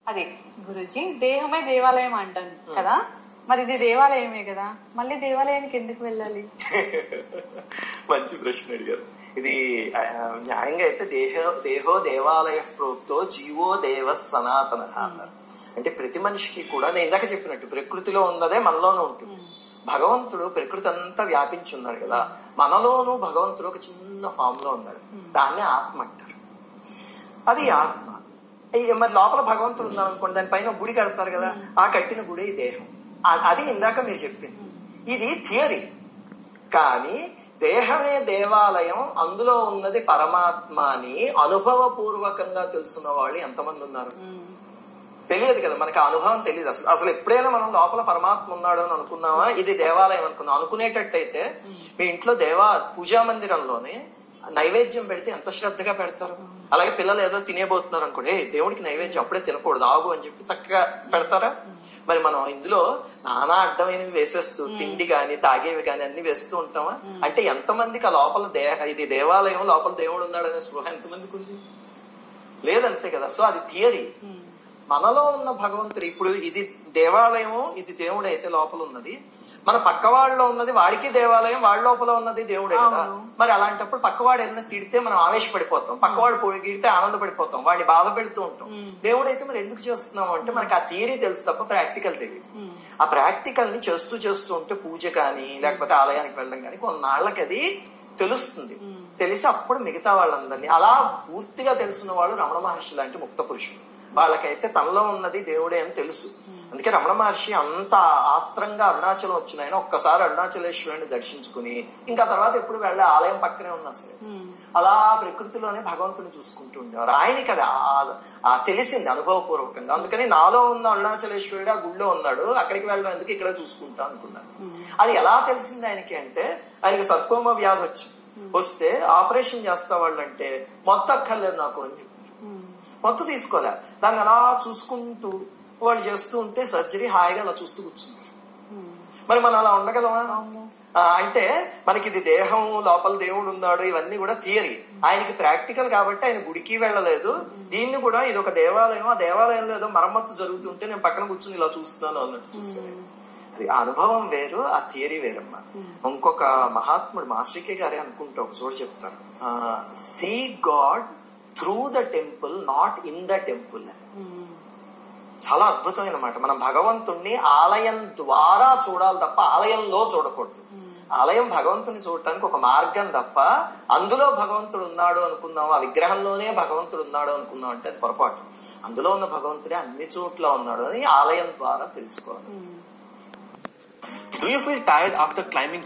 అదే గురుజీ దేహమే దేవాలయం అంటాను కదా, మరి ఇది దేవాలయమే కదా, మళ్ళీ దేవాలయానికి ఎందుకు వెళ్ళాలి? మంచి ప్రశ్న అడిగారు. ఇది న్యాయంగా అయితే దేహో దేవాలయ ప్రోక్తో జీవో దేవ సనాతన అన్నారు. అంటే ప్రతి మనిషికి కూడా నేను ఇందాక చెప్పినట్టు ప్రకృతిలో ఉన్నదే మనలోనూ ఉంటుంది. భగవంతుడు ప్రకృతి అంతా వ్యాపించి ఉన్నాడు కదా, మనలోనూ భగవంతుడు ఒక చిన్న ఫామ్ లో ఉన్నాడు. దాన్ని ఆత్మ అంటారు. అది ఆత్మ. మరి లోపల భగవంతుడు ఉన్నాడు అనుకోండి, దానిపైన గుడి కడతారు కదా, ఆ కట్టిన గుడి దేహం. అది ఇందాక మీరు చెప్పింది. ఇది థియరీ. కానీ దేహమే దేవాలయం, అందులో ఉన్నది పరమాత్మ అని అనుభవపూర్వకంగా తెలుసున్న వాళ్ళు ఎంతమంది ఉన్నారు? తెలియదు కదా, మనకి ఆ అనుభవం తెలియదు. అసలు ఎప్పుడైనా మనం లోపల పరమాత్మ ఉన్నాడు అని అనుకున్నామా? ఇది దేవాలయం అనుకున్నాం. అనుకునేటట్టయితే మీ ఇంట్లో పూజా మందిరంలోనే నైవేద్యం పెడితే ఎంత శ్రద్ధగా పెడతారు. అలాగే పిల్లలు ఏదో తినేబోతున్నారు అనుకోండి, దేవుడికి నైవేద్యం అప్పుడే తినకూడదు, ఆగు అని చెప్పి చక్కగా పెడతారా? మరి మనం ఇందులో నానా అడ్డమైనవి వేసేస్తూ తిండి గాని తాగేవి గాని అన్ని వేస్తూ ఉంటామా? అంటే ఎంతమందికి ఆ లోపల ఇది దేవాలయం, లోపల దేవుడు ఉన్నాడనే స్పృహ ఎంతమందికి ఉంది? లేదంతే కదా. సో అది థియరీ. మనలో ఉన్న భగవంతుడు ఇప్పుడు ఇది దేవాలయము, ఇది దేవుడు అయితే లోపల ఉన్నది. మన పక్కవాడిలో ఉన్నది వాడికి దేవాలయం, వాడి లోపల ఉన్నది దేవుడే కదా. మరి అలాంటప్పుడు పక్కవాడు ఏదైనా తిడితే మనం ఆవేశపడిపోతాం, పక్కవాడు పొగిడితే ఆనందపడిపోతాం, వాడిని బాధ పెడుతూ ఉంటాం. దేవుడైతే మరి ఎందుకు చేస్తున్నాం అంటే మనకి ఆ థియరీ తెలుసు తప్ప ప్రాక్టికల్ తెలియదు. ఆ ప్రాక్టికల్ ని చేస్తూ ఉంటే పూజ కానీ లేకపోతే ఆలయానికి వెళ్ళడం కానీ కొన్నాళ్ళకి అది తెలుస్తుంది. తెలిసి అప్పుడు మిగతా వాళ్ళందరినీ అలా పూర్తిగా తెలుసున్న వాళ్ళు రమణ మహర్షి లాంటి ముక్త పురుషులు. వాళ్ళకైతే తనలో ఉన్నది దేవుడే అని తెలుసు. అందుకే రమణ మహర్షి అంత ఆత్రంగా అరుణాచలం వచ్చిన ఆయన ఒక్కసారి అరుణాచలేశ్వరుని దర్శించుకుని ఇంకా తర్వాత ఎప్పుడు వెళ్ళే ఆలయం పక్కనే ఉన్నా సరే అలా ప్రకృతిలోనే భగవంతుని చూసుకుంటూ ఉండేవారు. ఆయనకి అది తెలిసింది అనుభవపూర్వకంగా. అందుకని నాలో ఉన్న అరుణాచలేశ్వరుడు ఆ గుళ్ళో ఉన్నాడు, అక్కడికి వెళ్ళడం ఎందుకు, ఇక్కడ చూసుకుంటా అనుకున్నాను. అది ఎలా తెలిసింది ఆయనకి అంటే, ఆయనకి సర్కోమ వ్యాధి వస్తే ఆపరేషన్ చేస్తా వాళ్ళంటే మొత్తం అక్కర్లేదు నాకు అని చెప్పి మొత్తం తీసుకోలే. దాన్ని అలా చూసుకుంటూ వాళ్ళు చేస్తూ ఉంటే సర్జరీ హాయిగా అలా చూస్తూ కూర్చున్నారు. మరి మనం అలా ఉండగలమా? అంటే మనకి ఇది దేహం, లోపల దేవుడు ఉన్నాడు, ఇవన్నీ కూడా థియరీ. ఆయనకి ప్రాక్టికల్ కాబట్టి ఆయన గుడికి వెళ్ళలేదు. దీన్ని కూడా ఇది ఒక దేవాలయం, ఆ దేవాలయంలో ఏదో మరమ్మత్తు జరుగుతుంటే నేను పక్కన కూర్చుని ఇలా చూస్తున్నాను అన్నట్టు చూస్తాను. అది అనుభవం వేరు, ఆ థియరీ వేరమ్మా. ఇంకొక మహాత్ముడు మాస్టర్కే గారే అనుకుంటా ఒక చోటు చెప్తారు, see God through the temple, not in the temple. చాలా అద్భుతమైన మాట. మనం భగవంతుణ్ణి ఆలయం ద్వారా చూడాలి తప్ప ఆలయంలో చూడకూడదు. ఆలయం భగవంతుని చూడటానికి ఒక మార్గం తప్ప అందులో భగవంతుడు ఉన్నాడు అనుకున్నాం, ఆ విగ్రహంలోనే భగవంతుడు ఉన్నాడు అనుకున్నాం అంటే అది పొరపాటు. అందులో ఉన్న భగవంతుడే అన్ని చోట్ల ఉన్నాడు అని ఆలయం ద్వారా తెలుసుకోవాలి. Do you feel tired after climbing